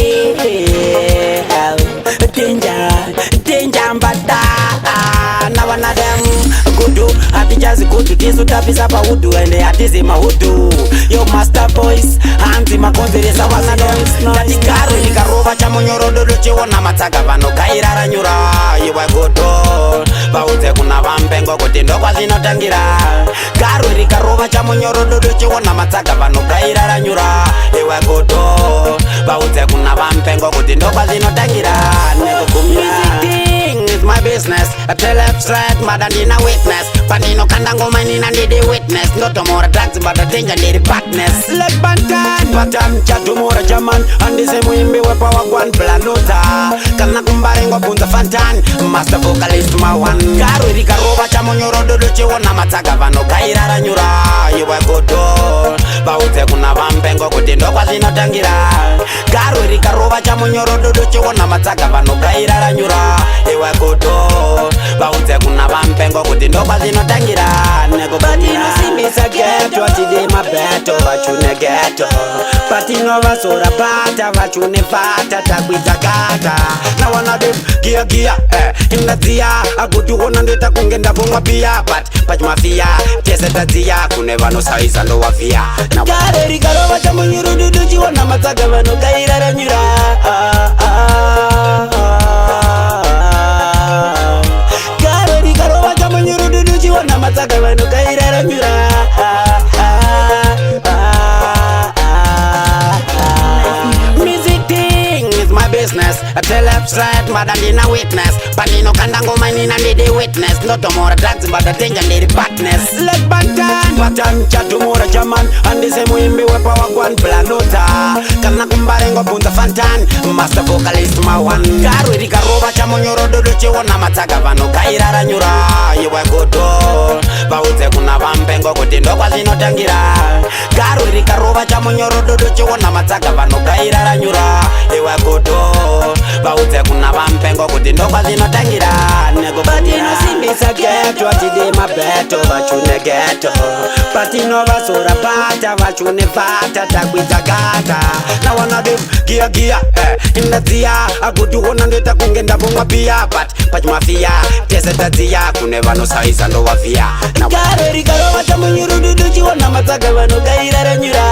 F-I-R-E-L Danger mbata na one of them kudu atijazi kudu tisu tapisa pa hudu ende atizi mahudu yo master boys hanzi makonzeresa one of them tatikaro nikarova cha munyorododo chiwona matsaga vano kairara nyura iwe godo bauze kuna vampengo kuti ndokwa zinotangira garo rikarova cha munyorododo chiwona matsaga vano kairara nyura iwe godo bauze kuna vampengo kuti ndokwa zinotangira is my business. I tell left right, mother need a witness. Panino kandango manina need a witness. Not more drugs, but the danger need a partners. Let bantan, patam chatumora jaman. And the same wimbi we power one planota. Kana kumbarengo punta fantan. Master vocalist my one. Garu rikarova chamonyoro dodo chiwona matsaga vano kairara nyura. Iwe godo bauze kuna vampengo kuti ndokwa zinotangira. Garu rikarova chamonyoro dodo chiwona matsaga vano kairara nyura. Iwe godo bauze kuna vampengo kuti ndokwa zinotangira. But you know see me say ghetto today my beto vachune ghetto. But you know vasora bata vachune fata takwita kata. Na one of them gear imnazia agudu ona ndeta kungenda vomwa pia. But pachmafia tese tazia kune vano saisa ndo wafia. Gare rikarova chamunyuru dudu chiwona matsaga vano kairara nyura. Na matsaga vano kairara nyura. Music thing is my business. I tell left right, mother need a witness. Panino kandango manina need a witness. Not more drugs, but the danger need a partners. Let bantan, patan chatumora jaman. And the same wimbi we power one planota. Kana kumbarengo punta fantan. Master vocalist my one. Garu rikarova chamonyoro dodo chiwona matsaga vano kairara nyura. Iwe godo bauze kuna vampengo kuti ndokwa zinotangira. Garu rikarova chamunyoro dodo chiwona matsaga vano kairara nyura. Iwe godo bauze kuna vampengo kuti ndokwa zinotangira. But you know see me say ghetto today my beto vachune ghetto. But you know vasora pata vachune fata takwita kata. Na one of them gear imnazia agudu ona ndeta kungenda vomwa pia. But pachmafia tese tazia kune vano saisa ndo wafia. Gare rikarova chamunyuru dudu chiwona matsaga vano kairara nyura.